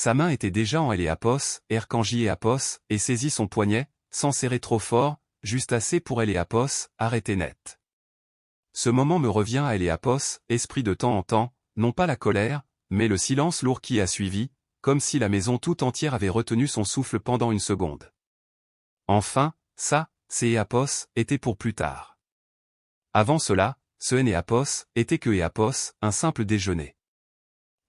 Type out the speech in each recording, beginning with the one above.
Sa main était déjà en Eléapos, quand J.Apos, et saisit son poignet, sans serrer trop fort, juste assez pour Eléapos, arrêter net. Ce moment me revient à Eléapos, esprit de temps en temps, non pas la colère, mais le silence lourd qui a suivi, comme si la maison tout entière avait retenu son souffle pendant une seconde. Enfin, ça, c'est Eapos, était pour plus tard. Avant cela, ce Enéapos, était que Eapos, un simple déjeuner.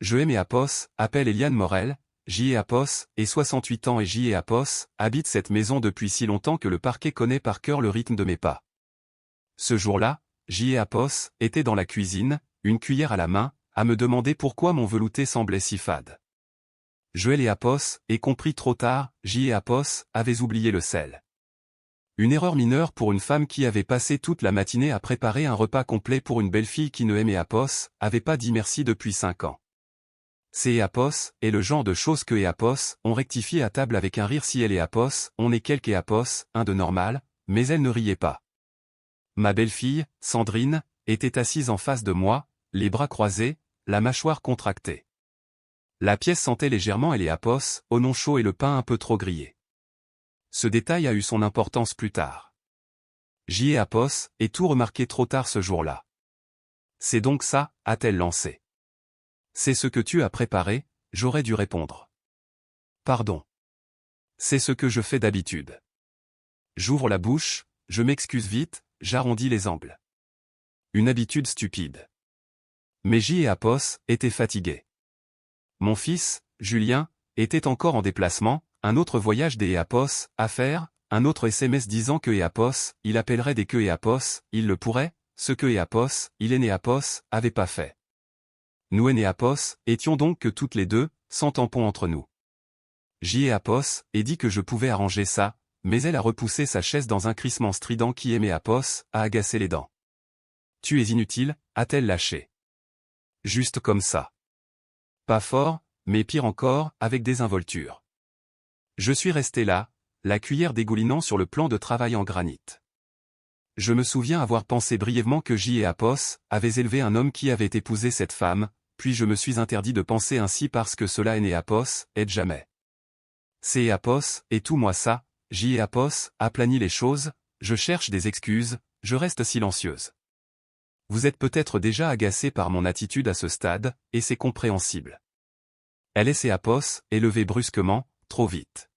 Je aime Eapos, appelle Eliane Morel, J.Apos, et 68 ans et J.Apos, habite cette maison depuis si longtemps que le parquet connaît par cœur le rythme de mes pas. Ce jour-là, J.Apos, était dans la cuisine, une cuillère à la main, à me demander pourquoi mon velouté semblait si fade. Je Eléapos, et compris trop tard, J.Apos, avait oublié le sel. Une erreur mineure pour une femme qui avait passé toute la matinée à préparer un repas complet pour une belle-fille qui ne aimait Apos, avait pas dit merci depuis 5 ans. C'est Eapos, et le genre de choses que Eapos, ont rectifié à table avec un rire si elle Eapos, on est quelque Eapos, un de normal, mais elle ne riait pas. Ma belle-fille, Sandrine, était assise en face de moi, les bras croisés, la mâchoire contractée. La pièce sentait légèrement Eléapos, au non chaud et le pain un peu trop grillé. Ce détail a eu son importance plus tard. J.Apos, et tout remarqué trop tard ce jour-là. C'est donc ça, a-t-elle lancé. C'est ce que tu as préparé, j'aurais dû répondre. Pardon. C'est ce que je fais d'habitude. J'ouvre la bouche, je m'excuse vite, j'arrondis les angles. Une habitude stupide. Mais J.Apos était fatigué. Mon fils, Julien, était encore en déplacement, un autre voyage des Eapos, à faire, un autre SMS disant que Eapos, il appellerait dès que Eapos, il le pourrait, ce que Eapos, il et Eapos, avait pas fait. Nous et Eapos, étions donc que toutes les deux, sans tampon entre nous. J.Apos, et dit que je pouvais arranger ça, mais elle a repoussé sa chaise dans un crissement strident qui aimait Apos, a agacé les dents. Tu es inutile, a-t-elle lâché. Juste comme ça. Pas fort, mais pire encore, avec des involtures. Je suis resté là, la cuillère dégoulinant sur le plan de travail en granit. Je me souviens avoir pensé brièvement que J.Apos avait élevé un homme qui avait épousé cette femme, puis je me suis interdit de penser ainsi parce que cela est Eapos, aide jamais. C'est Eapos, et tout moi ça, J.Apos, aplanit les choses, je cherche des excuses, je reste silencieuse. Vous êtes peut-être déjà agacé par mon attitude à ce stade, et c'est compréhensible. Elle est Eapos, élevée brusquement, trop vite.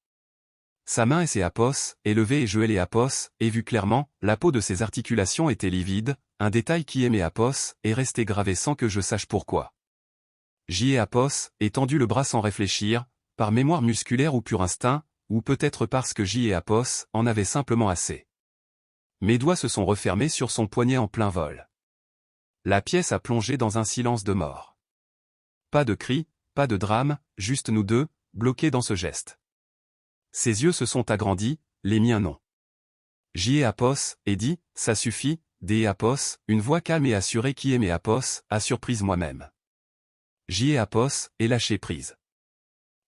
Sa main est Eapos, élevée et je Eléapos, et vu clairement, la peau de ses articulations était livide, un détail qui aimait Eapos, est resté gravé sans que je sache pourquoi. J.Apos, étendu le bras sans réfléchir, par mémoire musculaire ou pur instinct, ou peut-être parce que J.Apos en avait simplement assez. Mes doigts se sont refermés sur son poignet en plein vol. La pièce a plongé dans un silence de mort. Pas de cris, pas de drame, juste nous deux, bloqués dans ce geste. Ses yeux se sont agrandis, les miens non. J.Apos, et dit, ça suffit, D.Apos, une voix calme et assurée qui aimait Apos, a surprise moi-même. J.Apos, est lâché prise.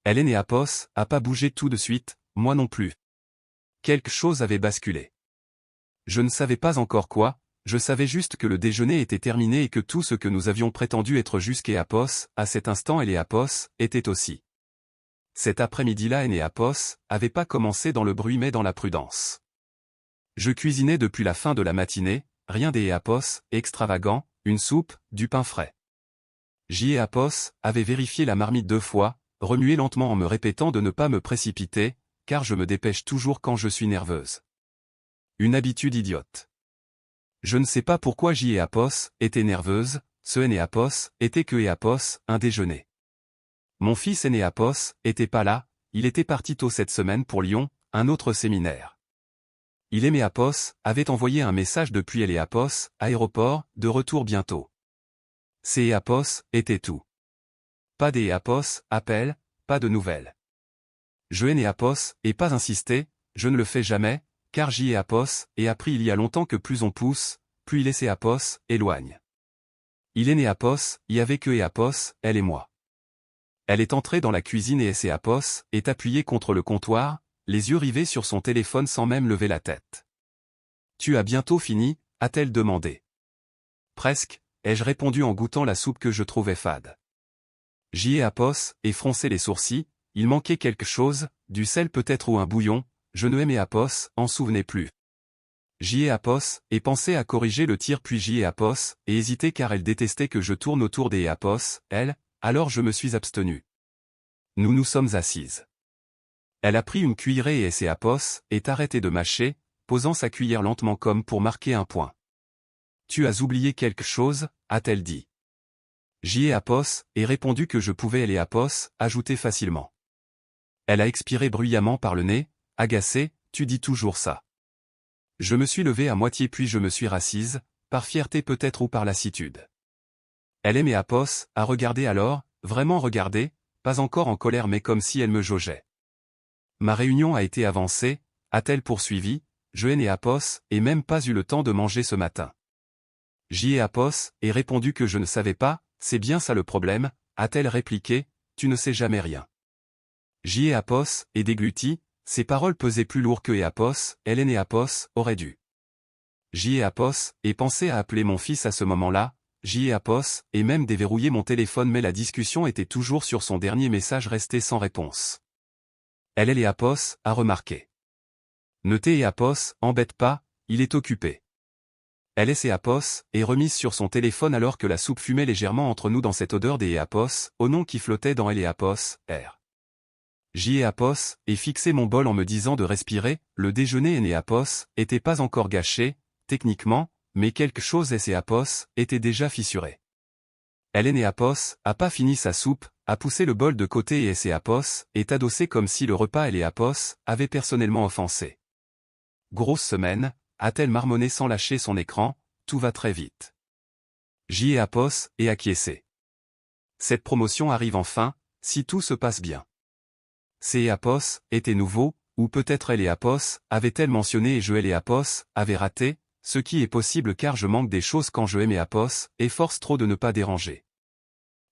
Elle est Apos, a pas bougé tout de suite, moi non plus. Quelque chose avait basculé. Je ne savais pas encore quoi, je savais juste que le déjeuner était terminé et que tout ce que nous avions prétendu être jusqu'Eapos, à cet instant Eléapos, était aussi. Cet après-midi-là Enéapos, avait pas commencé dans le bruit mais dans la prudence. Je cuisinais depuis la fin de la matinée, rien d'Eapos, extravagant, une soupe, du pain frais. J.Apos, avait vérifié la marmite 2 fois, remué lentement en me répétant de ne pas me précipiter, car je me dépêche toujours quand je suis nerveuse. Une habitude idiote. Je ne sais pas pourquoi J.Apos, était nerveuse, ce Enéapos, était que Eapos, un déjeuner. Mon fils Enéapos, était pas là, il était parti tôt cette semaine pour Lyon, un autre séminaire. Il aimait Apos, avait envoyé un message depuis Eléapos, aéroport, de retour bientôt. C'est Eapos, était tout. Pas d'Eapos, appel, pas de nouvelles. Je Enéapos, et pas insister, je ne le fais jamais, car J.Apos, et appris il y a longtemps que plus on pousse, plus il est Eapos, éloigne. Il est Eapos, y avait que Eapos, elle et moi. Elle est entrée dans la cuisine et Eapos, est appuyée contre le comptoir, les yeux rivés sur son téléphone sans même lever la tête. Tu as bientôt fini, a-t-elle demandé. Presque, ai-je répondu en goûtant la soupe que je trouvais fade. J.Apos, et froncé les sourcils, il manquait quelque chose, du sel peut-être ou un bouillon, je ne aimais Apos, en souvenais plus. J'y ai Apos, et pensais à corriger le tir puis j'y ai Apos, et hésité car elle détestait que je tourne autour des Apos, elle, alors je me suis abstenu. Nous nous sommes assises. Elle a pris une cuillerée et ses Apos, est arrêtée de mâcher, posant sa cuillère lentement comme pour marquer un point. Tu as oublié quelque chose, a-t-elle dit. J'y ai Apos, et répondu que je pouvais aller Apos, ajouter facilement. Elle a expiré bruyamment par le nez, agacée, tu dis toujours ça. Je me suis levé à moitié puis je me suis rassise, par fierté peut-être ou par lassitude. Elle aimait Apos, à regarder alors, vraiment regarder, pas encore en colère mais comme si elle me jaugeait. Ma réunion a été avancée, a-t-elle poursuivi, je n'ai Apos, et même pas eu le temps de manger ce matin. J'y ai Apos, et répondu que je ne savais pas, c'est bien ça le problème, a-t-elle répliqué, tu ne sais jamais rien. J'y ai Apos, et dégluti, ses paroles pesaient plus lourd que Apos, Hélène et Apos, aurait dû. J'y ai Apos, et pensé à appeler mon fils à ce moment-là, j'y ai Apos, et même déverrouillé mon téléphone mais la discussion était toujours sur son dernier message resté sans réponse. Elle et Apos, a remarqué. Ne t'es Apos, embête pas, il est occupé. Elle et Apos, est remise sur son téléphone alors que la soupe fumait légèrement entre nous dans cette odeur des Apos, au nom qui flottait dans elle Apos, R. J'y ai Apos, et fixé mon bol en me disant de respirer, le déjeuner et Apos, était pas encore gâché, techniquement, mais quelque chose et Apos, était déjà fissuré. Elle et Apos, a pas fini sa soupe, a poussé le bol de côté et Apos, est adossé comme si le repas et Apos, avait personnellement offensé. Grosse semaine, a-t-elle marmonné sans lâcher son écran, tout va très vite. J'y ai Apos, et acquiescé. Cette promotion arrive enfin, si tout se passe bien. C'est Apos, était nouveau, ou peut-être elle et Apos, avait-elle mentionné et je et Apos, avait raté, ce qui est possible car je manque des choses quand je aime Apos, et force trop de ne pas déranger.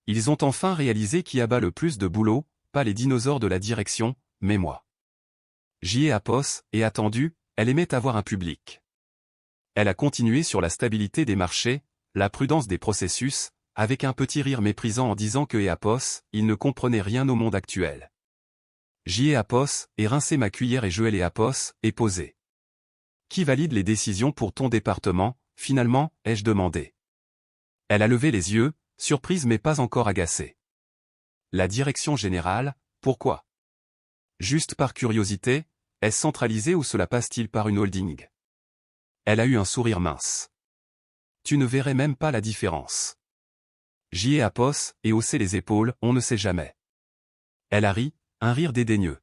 Ils ont enfin réalisé qui abat le plus de boulot, pas les dinosaures de la direction, mais moi. J'y ai Apos, et attendu, elle aimait avoir un public. Elle a continué sur la stabilité des marchés, la prudence des processus, avec un petit rire méprisant en disant que Apos, il ne comprenait rien au monde actuel. J'y ai Apos, et rincé ma cuillère et je et Apos, et posé. Qui valide les décisions pour ton département, finalement, ai-je demandé. Elle a levé les yeux, surprise mais pas encore agacée. La direction générale, pourquoi? Juste par curiosité, est-ce centralisé ou cela passe-t-il par une holding? Elle a eu un sourire mince. Tu ne verrais même pas la différence. J'y ai Apos, et haussé les épaules, on ne sait jamais. Elle a ri, un rire dédaigneux.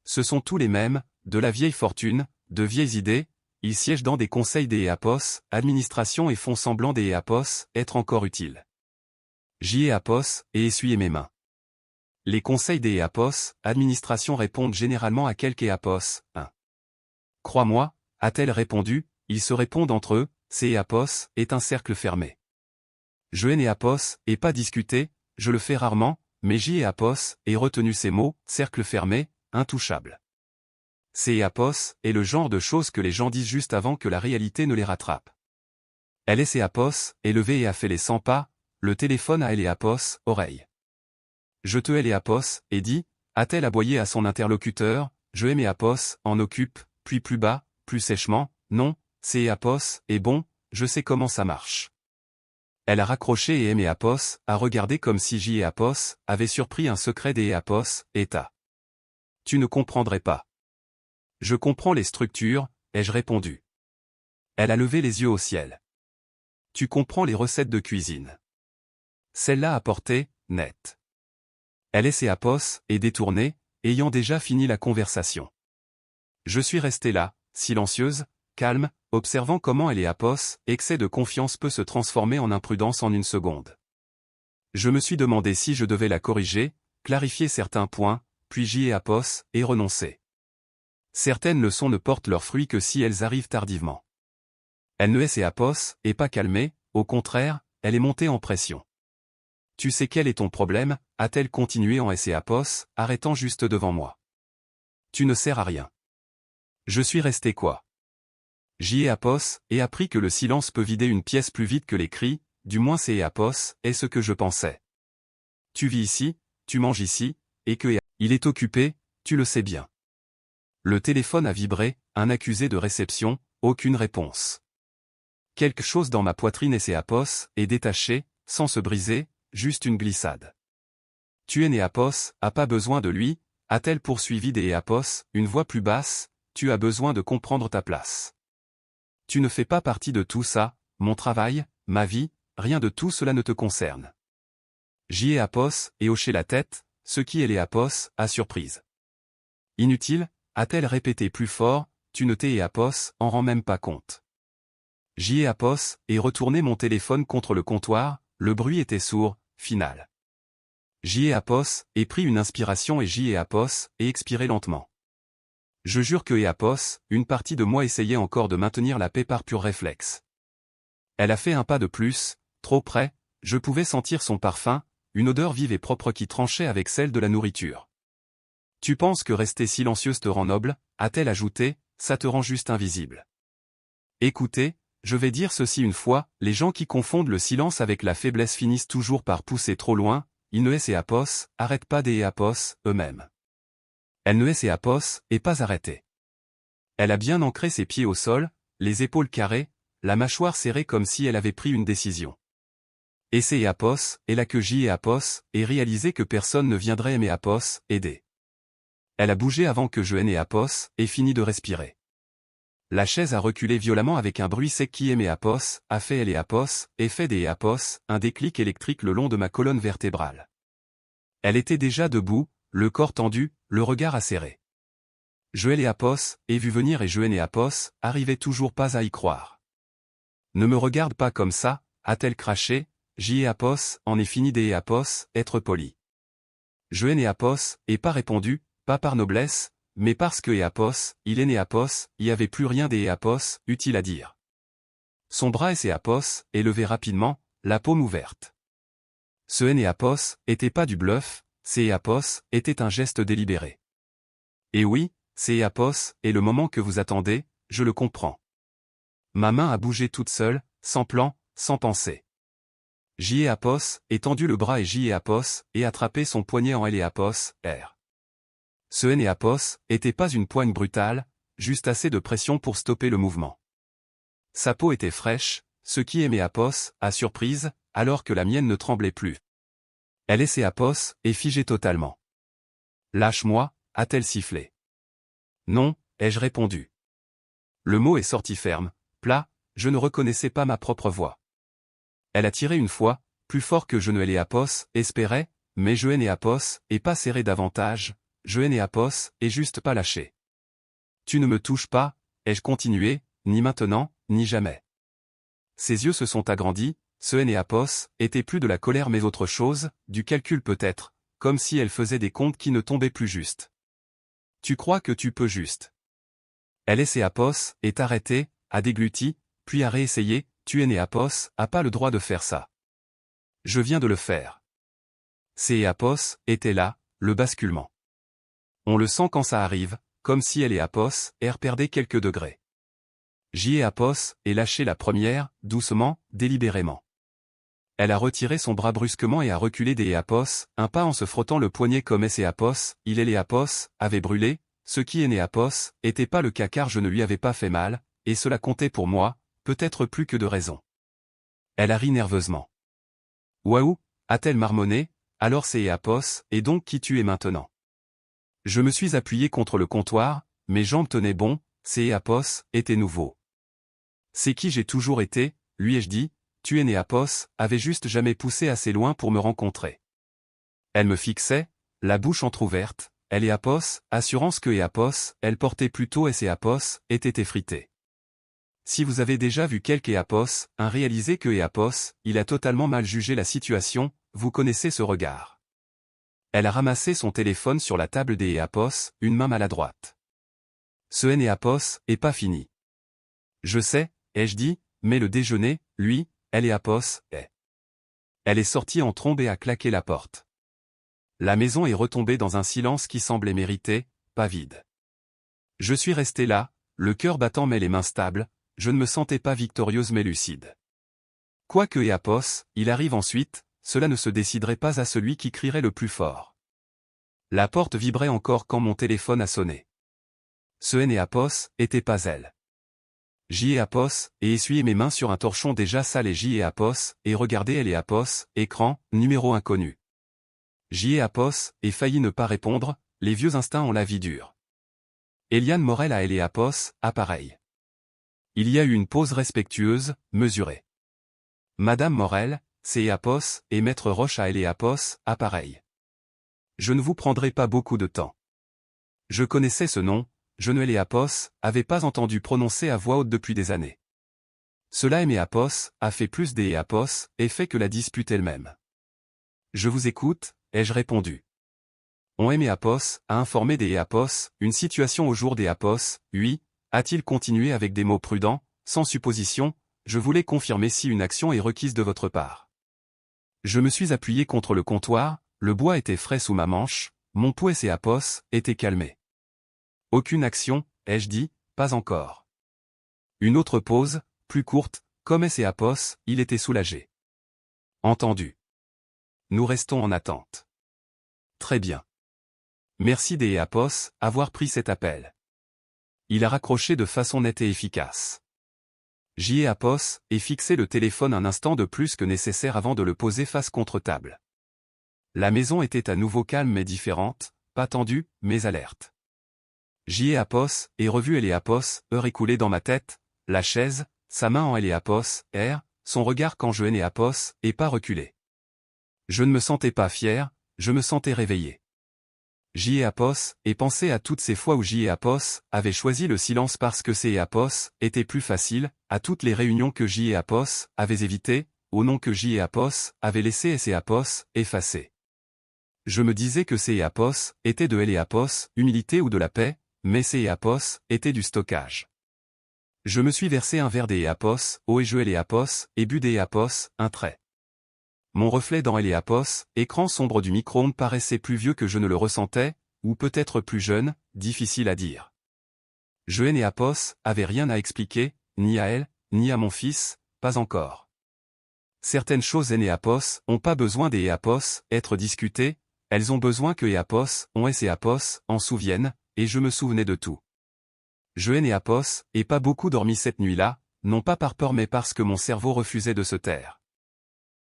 Ce sont tous les mêmes, de la vieille fortune, de vieilles idées, ils siègent dans des conseils des Apos, administration et font semblant des Apos, être encore utiles. J'y ai Apos, et essuyé mes mains. Les conseils des Apos, administration répondent généralement à quelques Apos, 1. Crois-moi, a-t-elle répondu, ils se répondent entre eux, c'est Apos, est un cercle fermé. Je n'ai Apos, et pas discuté, je le fais rarement, mais j'y ai Apos, et retenu ces mots, cercle fermé, intouchable. C'est Apos, est le genre de choses que les gens disent juste avant que la réalité ne les rattrape. Elle est Apos, est levée et a fait les 100 pas, le téléphone à elle et Apos, oreille. Je te elle et Apos, et dit, a-t-elle aboyé à son interlocuteur, je aime Apos, en occupe, puis plus bas, plus sèchement, non, c'est Apos, et bon, je sais comment ça marche. Elle a raccroché et aimé Apos, a regardé comme si J et Apos, avaient surpris un secret des Apos, état. Tu ne comprendrais pas. Je comprends les structures, ai-je répondu. Elle a levé les yeux au ciel. Tu comprends les recettes de cuisine. Celle-là a porté, net. Elle est Apos, et détournée, ayant déjà fini la conversation. Je suis resté là, silencieuse, calme, observant comment elle et Apos, excès de confiance peut se transformer en imprudence en une seconde. Je me suis demandé si je devais la corriger, clarifier certains points, puis j'y ai Apos, et renoncer. Certaines leçons ne portent leurs fruits que si elles arrivent tardivement. Elle ne est Apos, et pas calmée, au contraire, elle est montée en pression. Tu sais quel est ton problème, a-t-elle continué en Apos, arrêtant juste devant moi. Tu ne sers à rien. Je suis resté quoi? J'y ai Apos, et appris que le silence peut vider une pièce plus vite que les cris, du moins c'est Apos, est ce que je pensais. Tu vis ici, tu manges ici, et que Il est occupé, tu le sais bien. Le téléphone a vibré, un accusé de réception, aucune réponse. Quelque chose dans ma poitrine et Apos est détaché, sans se briser, juste une glissade. Tu es né Apos, a pas besoin de lui, a-t-elle poursuivi des Apos, une voix plus basse, tu as besoin de comprendre ta place. Tu ne fais pas partie de tout ça, mon travail, ma vie, rien de tout cela ne te concerne. J'y ai Apos, et hoché la tête, ce qui est les Apos, à surprise. Inutile, a-t-elle répété plus fort, tu ne t'es Apos, en rends même pas compte. J'y ai Apos, et retourné mon téléphone contre le comptoir, le bruit était sourd, final. J'y ai Apos, et pris une inspiration et j'y ai Apos, et expiré lentement. Je jure que Apos, une partie de moi essayait encore de maintenir la paix par pur réflexe. Elle a fait un pas de plus, trop près, je pouvais sentir son parfum, une odeur vive et propre qui tranchait avec celle de la nourriture. Tu penses que rester silencieuse te rend noble, a-t-elle ajouté, ça te rend juste invisible. Écoutez, je vais dire ceci une fois, les gens qui confondent le silence avec la faiblesse finissent toujours par pousser trop loin, ils ne essaient Apos, arrêtent pas des Apos, eux-mêmes. Elle ne essaie Apos, et pas arrêtée. Elle a bien ancré ses pieds au sol, les épaules carrées, la mâchoire serrée comme si elle avait pris une décision. Essayer Apos, et la que j'y ai Apos, et réaliser que personne ne viendrait aimer Apos, aider. Elle a bougé avant que je n'aie Apos, et fini de respirer. La chaise a reculé violemment avec un bruit sec qui aimait Apos, a fait elle et Apos, et fait des Apos, un déclic électrique le long de ma colonne vertébrale. Elle était déjà debout, le corps tendu, le regard acéré. Je et Apos, ai vu venir et je et Apos, arrivais toujours pas à y croire. Ne me regarde pas comme ça, a-t-elle craché, j'y ai Apos, en est fini des Apos, être poli. Je et Apos, et pas répondu, pas par noblesse, mais parce que Apos, il est né Apos, y avait plus rien des Apos, utile à dire. Son bras et Apos, est levé rapidement, la paume ouverte. Ce Apos, était pas du bluff, c'est Apos, était un geste délibéré. Et oui, c'est Apos, et le moment que vous attendez, je le comprends. Ma main a bougé toute seule, sans plan, sans pensée. J'y ai Apos, étendu le bras et j'y ai Apos, et attrapé son poignet en L et Apos, R. Ce Apos, était pas une poigne brutale, juste assez de pression pour stopper le mouvement. Sa peau était fraîche, ce qui aimait Apos, à surprise, alors que la mienne ne tremblait plus. Elle et Apos, est figée totalement. Lâche-moi, a-t-elle sifflé. Non, ai-je répondu. Le mot est sorti ferme, plat, je ne reconnaissais pas ma propre voix. Elle a tiré une fois, plus fort que je ne l'ai Apos, espérais, mais je n'ai Apos, et pas serré davantage, je n'ai Apos, et juste pas lâché. Tu ne me touches pas, ai-je continué, ni maintenant, ni jamais. Ses yeux se sont agrandis, ce n'ai Apos, était plus de la colère mais autre chose, du calcul peut-être, comme si elle faisait des comptes qui ne tombaient plus juste. Tu crois que tu peux juste. Elle et Apos, est arrêtée, a dégluti, puis a réessayé, tu es né Apos, a pas le droit de faire ça. Je viens de le faire. C'est Apos, était là, le basculement. On le sent quand ça arrive, comme si elle et Apos, perdait quelques degrés. J'y ai Apos, et lâché la première, doucement, délibérément. Elle a retiré son bras brusquement et a reculé des Apos, un pas en se frottant le poignet comme et Apos, il et les Apos, avait brûlé, ce qui est né Apos, était pas le cas car je ne lui avais pas fait mal, et cela comptait pour moi, peut-être plus que de raison. Elle a ri nerveusement. Waouh, a-t-elle marmonné, alors c'est Apos, et donc qui tu es maintenant? Je me suis appuyé contre le comptoir, mes jambes tenaient bon, c'est Apos, était nouveau. C'est qui j'ai toujours été, lui ai-je dit, tu es né Apos, avait juste jamais poussé assez loin pour me rencontrer. Elle me fixait, la bouche entr'ouverte, elle et Apos, assurance que Apos, elle portait plutôt et Apos, était effritée. Si vous avez déjà vu quelque Apos, réalisé que Apos, il a totalement mal jugé la situation, vous connaissez ce regard. Elle a ramassé son téléphone sur la table des Apos, une main maladroite. Ce Apos, est pas fini. Je sais, ai-je dit, mais le déjeuner, lui, elle et Apos, est. Elle est sortie en trombe et a claqué la porte. La maison est retombée dans un silence qui semblait mérité, pas vide. Je suis resté là, le cœur battant mais les mains stables, je ne me sentais pas victorieuse mais lucide. Quoique Apos, il arrive ensuite, cela ne se déciderait pas à celui qui crierait le plus fort. La porte vibrait encore quand mon téléphone a sonné. Ce N et Apos était pas elle. J et Apos, et essuyé mes mains sur un torchon déjà sale et J et Apos, et regardé elle et Apos, écran, numéro inconnu. J et Apos, et failli ne pas répondre, les vieux instincts ont la vie dure. Eliane Morel à elle et Apos, appareil. Il y a eu une pause respectueuse, mesurée. Madame Morel, c'est Apos, et Maître Roche à elle et Apos, appareil. Je ne vous prendrai pas beaucoup de temps. Je connaissais ce nom, je ne Apos, avais pas entendu prononcer à voix haute depuis des années. Cela aimé Apos, a fait plus des Apos, et fait que la dispute elle-même. Je vous écoute, ai-je répondu. On aimé Apos, a informé des Apos, une situation au jour des Apos, oui, a-t-il continué avec des mots prudents, sans supposition, je voulais confirmer si une action est requise de votre part. Je me suis appuyé contre le comptoir, le bois était frais sous ma manche, mon pouls et Apos étaient calmés. Aucune action, ai-je dit, pas encore. Une autre pause, plus courte, comme et Apos, il était soulagé. Entendu. Nous restons en attente. Très bien. Merci des Apos, avoir pris cet appel. Il a raccroché de façon nette et efficace. J. Apos, et fixé le téléphone un instant de plus que nécessaire avant de le poser face contre table. La maison était à nouveau calme mais différente, pas tendue, mais alerte. J. Apos, et revu elle et Apos, heure écoulée dans ma tête, la chaise, sa main en elle et Apos, air, son regard quand je et Apos, et pas reculé. Je ne me sentais pas fier, je me sentais réveillé. J. Apos, et pensé à toutes ces fois où J. Apos avait choisi le silence parce que C. Apos était plus facile, à toutes les réunions que J. Apos avait évitées, au nom que J. Apos avait laissé et Apos effacer. Je me disais que C. Apos était de L. Apos, humilité ou de la paix, mais C. Apos était du stockage. Je me suis versé un verre des Apos, eau et je L. Apos, et bu des Apos, un trait. Mon reflet dans L. Apos, écran sombre du micro-ondes paraissait plus vieux que je ne le ressentais, ou peut-être plus jeune, difficile à dire. Je et Apos avaient rien à expliquer, ni à elle, ni à mon fils, pas encore. Certaines choses et Apos ont pas besoin des Apos être discutées, elles ont besoin que Apos ont et Apos en souviennent, et je me souvenais de tout. Je et Apos, et pas beaucoup dormi cette nuit-là, non pas par peur mais parce que mon cerveau refusait de se taire.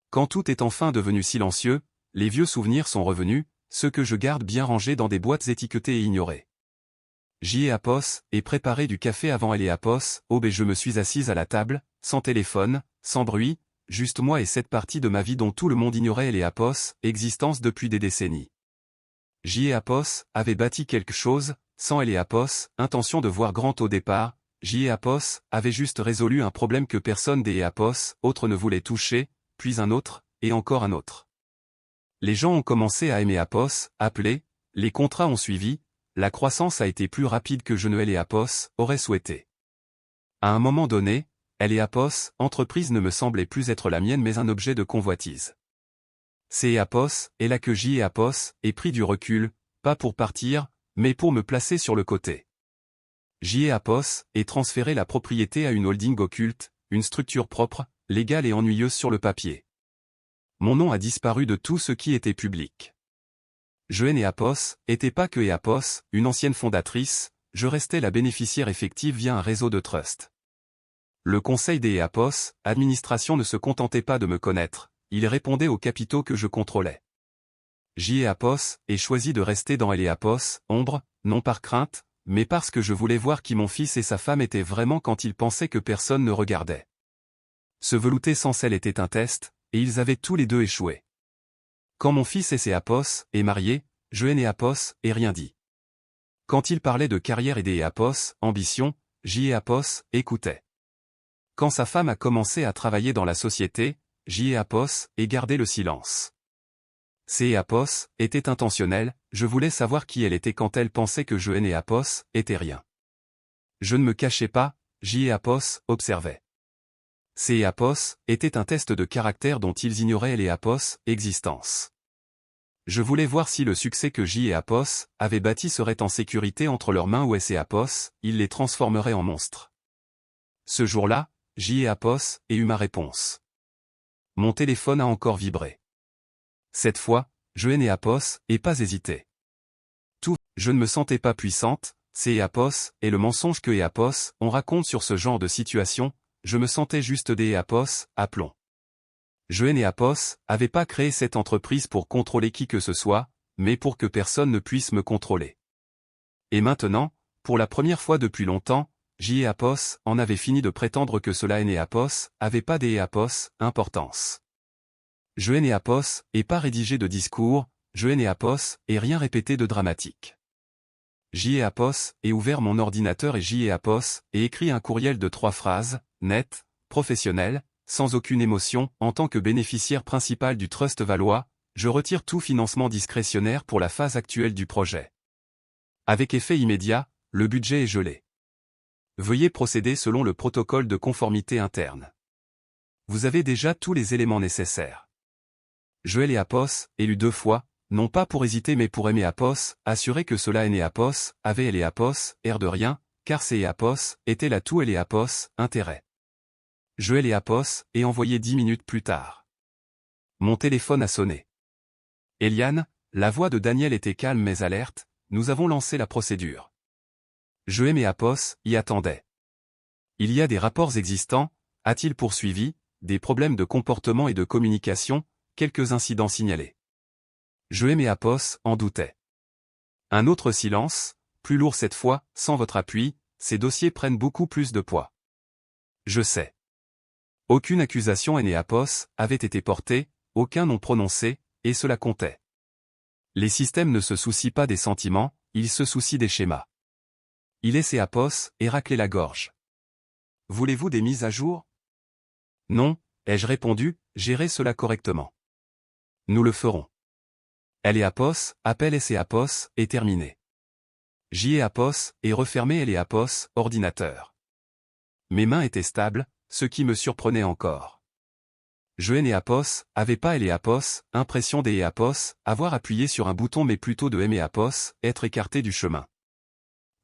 Quand tout est enfin devenu silencieux, les vieux souvenirs sont revenus, ceux que je garde bien rangés dans des boîtes étiquetées et ignorées. J. Apos, et préparé du café avant elle et Apos, et je me suis assise à la table, sans téléphone, sans bruit, juste moi et cette partie de ma vie dont tout le monde ignorait elle et Apos, existence depuis des décennies. J. Apos avait bâti quelque chose, sans elle et Apos, intention de voir grand au départ, J. Apos avait juste résolu un problème que personne des Apos, autres ne voulait toucher, puis un autre, et encore un autre. Les gens ont commencé à aimer Apos, appeler, les contrats ont suivi, la croissance a été plus rapide que je ne et Apos aurais souhaité. À un moment donné, elle et Apos, entreprise ne me semblait plus être la mienne mais un objet de convoitise. C'est Apos, et là que J. Apos, ait pris du recul, pas pour partir, mais pour me placer sur le côté. J. Apos, ait transféré la propriété à une holding occulte, une structure propre, légale et ennuyeuse sur le papier. Mon nom a disparu de tout ce qui était public. Je et Apos, était pas que Apos, une ancienne fondatrice, je restais la bénéficiaire effective via un réseau de trust. Le conseil des Apos, administration ne se contentait pas de me connaître, il répondait aux capitaux que je contrôlais. J. Apos, ait choisi de rester dans L. Apos, ombre, non par crainte, mais parce que je voulais voir qui mon fils et sa femme étaient vraiment quand ils pensaient que personne ne regardait. Se velouter sans sel était un test, et ils avaient tous les deux échoué. Quand mon fils et Apos est marié, je et Apos ai rien dit. Quand il parlait de carrière et des Apos, ambition, J. Apos écoutait. Quand sa femme a commencé à travailler dans la société, J. Apos ait gardé le silence. C. Apos était intentionnel, je voulais savoir qui elle était quand elle pensait que je et Apos étaient rien. Je ne me cachais pas, J. Apos observait. C. Apos était un test de caractère dont ils ignoraient les Apos existence. Je voulais voir si le succès que J. et Apos avaient bâti serait en sécurité entre leurs mains ou S. et Apos, ils les transformeraient en monstres. Ce jour-là, J. et Apos ait eu ma réponse. Mon téléphone a encore vibré. Cette fois, je et Apos ait pas hésité. Je ne me sentais pas puissante, c'est Eapos, et le mensonge que Eapos, on raconte sur ce genre de situation, je me sentais juste des Eapos, à plomb. Je et Eapos, avait pas créé cette entreprise pour contrôler qui que ce soit, mais pour que personne ne puisse me contrôler. Et maintenant, pour la première fois depuis longtemps, Eapos en avait fini de prétendre que cela et Eapos avait pas des Eapos, importance. Je et Eapos, et pas rédigé de discours, je et Eapos, et rien répété de dramatique. Eapos, et ouvert mon ordinateur et Eapos, et écrit un courriel de 3 phrases, net, professionnel, sans aucune émotion, en tant que bénéficiaire principal du Trust Valois, je retire tout financement discrétionnaire pour la phase actuelle du projet. Avec effet immédiat, le budget est gelé. Veuillez procéder selon le protocole de conformité interne. Vous avez déjà tous les éléments nécessaires. Je et Eapos, élu 2 fois, non pas pour hésiter mais pour aimer Eapos, assurer que cela et Eapos, avait et Eapos, air de rien, car c'est Eapos, était là tout et Eapos, intérêt. Je et Eapos, et envoyé 10 minutes plus tard. Mon téléphone a sonné. Eliane, la voix de Daniel était calme mais alerte, nous avons lancé la procédure. Je et Eapos, y attendait. Il y a des rapports existants, a-t-il poursuivi, des problèmes de comportement et de communication, quelques incidents signalés. Je et Eapos en doutait. Un autre silence, plus lourd cette fois, sans votre appui, ces dossiers prennent beaucoup plus de poids. Je sais. Aucune accusation et Eapos avait été portée, aucun nom prononcé, et cela comptait. Les systèmes ne se soucient pas des sentiments, ils se soucient des schémas. Il est Eapos, et raclé la gorge. Voulez-vous des mises à jour? Non, ai-je répondu, gérez cela correctement. Nous le ferons. Eapos, appel Eapos, est terminé. Eapos, et refermé Eapos, ordinateur. Mes mains étaient stables, ce qui me surprenait encore. Je et Eapos, avait pas Eapos, impression des Eapos, avoir appuyé sur un bouton mais plutôt de Eapos, être écarté du chemin.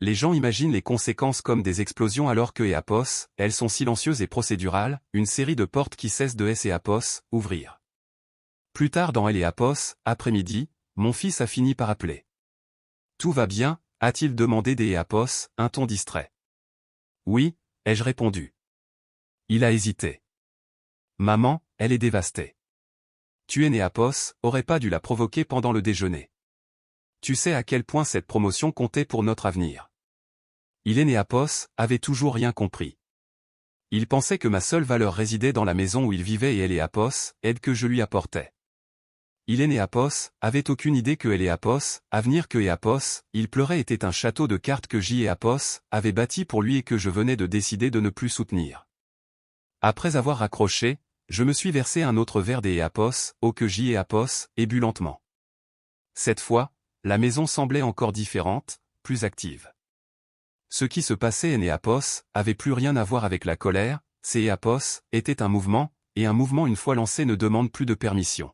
Les gens imaginent les conséquences comme des explosions alors que Eapos, elles sont silencieuses et procédurales, une série de portes qui cessent de Eapos, ouvrir. Plus tard dans Eapos, après-midi, mon fils a fini par appeler. Tout va bien, a-t-il demandé des Eapos, un ton distrait. Oui, ai-je répondu. Il a hésité. Maman, elle est dévastée. Tu et Eapos, aurait pas dû la provoquer pendant le déjeuner. Tu sais à quel point cette promotion comptait pour notre avenir. Il et Eapos, avait toujours rien compris. Il pensait que ma seule valeur résidait dans la maison où il vivait et Eapos, aide que je lui apportais. Il et Eapos, avait aucune idée que Eapos, avenir que Eapos, il pleurait était un château de cartes que Eapos, avait bâti pour lui et que je venais de décider de ne plus soutenir. Après avoir raccroché, je me suis versé un autre verre d'Eapos, au que Eapos, et bu lentement. Cette fois, la maison semblait encore différente, plus active. Ce qui se passait en Eapos, avait plus rien à voir avec la colère, c'est Eapos, était un mouvement, et un mouvement une fois lancé ne demande plus de permission.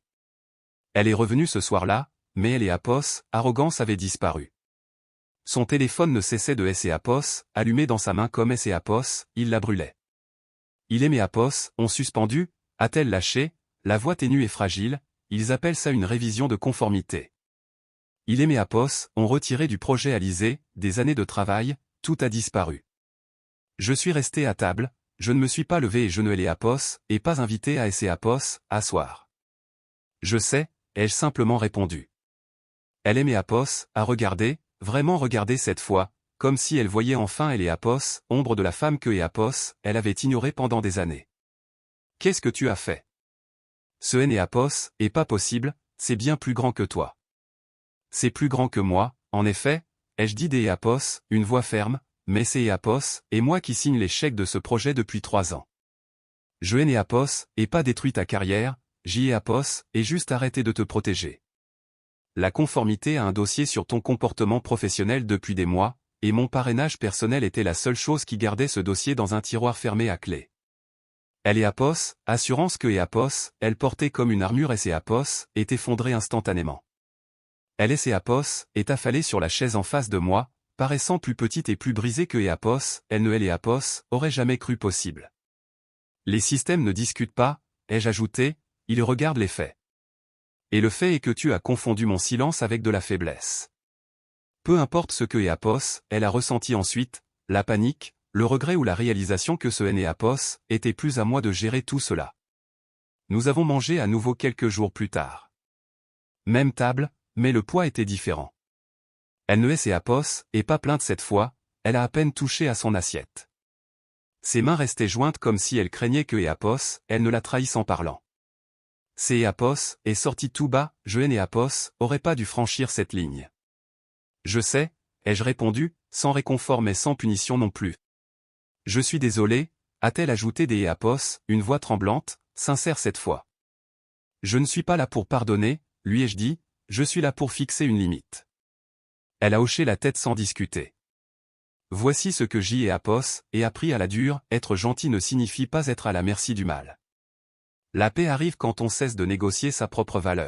Elle est revenue ce soir-là, mais Eapos, arrogance avait disparu. Son téléphone ne cessait de Eapos, allumé dans sa main comme Eapos, il la brûlait. Il et Eapos, ont suspendu, a-t-elle lâché, la voix ténue et fragile, ils appellent ça une révision de conformité. Il et Eapos, ont retiré du projet Alizé, des années de travail, tout a disparu. Je suis resté à table, je ne me suis pas levé et je ne Eapos, et pas invité à Eapos, asseoir. Je sais, ai-je simplement répondu. Elle et Eapos, a regardé, vraiment regardé cette fois, comme si elle voyait enfin Eapos, ombre de la femme que Eapos, elle avait ignorée pendant des années. Qu'est-ce que tu as fait? Ce Eapos, est pas possible, c'est bien plus grand que toi. C'est plus grand que moi, en effet, ai-je dit Eapos, une voix ferme, mais c'est Eapos, et moi qui signe les chèques de ce projet depuis 3 ans. Je Eapos, et pas détruit ta carrière, Eapos, et juste arrêté de te protéger. La conformité a un dossier sur ton comportement professionnel depuis des mois, et mon parrainage personnel était la seule chose qui gardait ce dossier dans un tiroir fermé à clé. Eapos, assurance que Eapos, elle portait comme une armure Eapos, est effondrée instantanément. Eapos, est affalée sur la chaise en face de moi, paraissant plus petite et plus brisée que Eapos, elle ne Eapos, aurait jamais cru possible. Les systèmes ne discutent pas, ai-je ajouté, ils regardent les faits. Et le fait est que tu as confondu mon silence avec de la faiblesse. Peu importe ce que Eapos, elle a ressenti ensuite, la panique, le regret ou la réalisation que ce Eapos était plus à moi de gérer tout cela. Nous avons mangé à nouveau quelques jours plus tard. Même table, mais le poids était différent. Elle ne est Eapos, et pas plainte cette fois, elle a à peine touché à son assiette. Ses mains restaient jointes comme si elle craignait que Eapos, elle ne la trahisse en parlant. C'est Eapos, est sorti tout bas, je Eapos, aurait pas dû franchir cette ligne. Je sais, ai-je répondu, sans réconfort mais sans punition non plus. Je suis désolé, a-t-elle ajouté des Eapos, une voix tremblante, sincère cette fois. Je ne suis pas là pour pardonner, lui ai-je dit, je suis là pour fixer une limite. Elle a hoché la tête sans discuter. Voici ce que j'ai Eapos, et appris à la dure, être gentil ne signifie pas être à la merci du mal. La paix arrive quand on cesse de négocier sa propre valeur.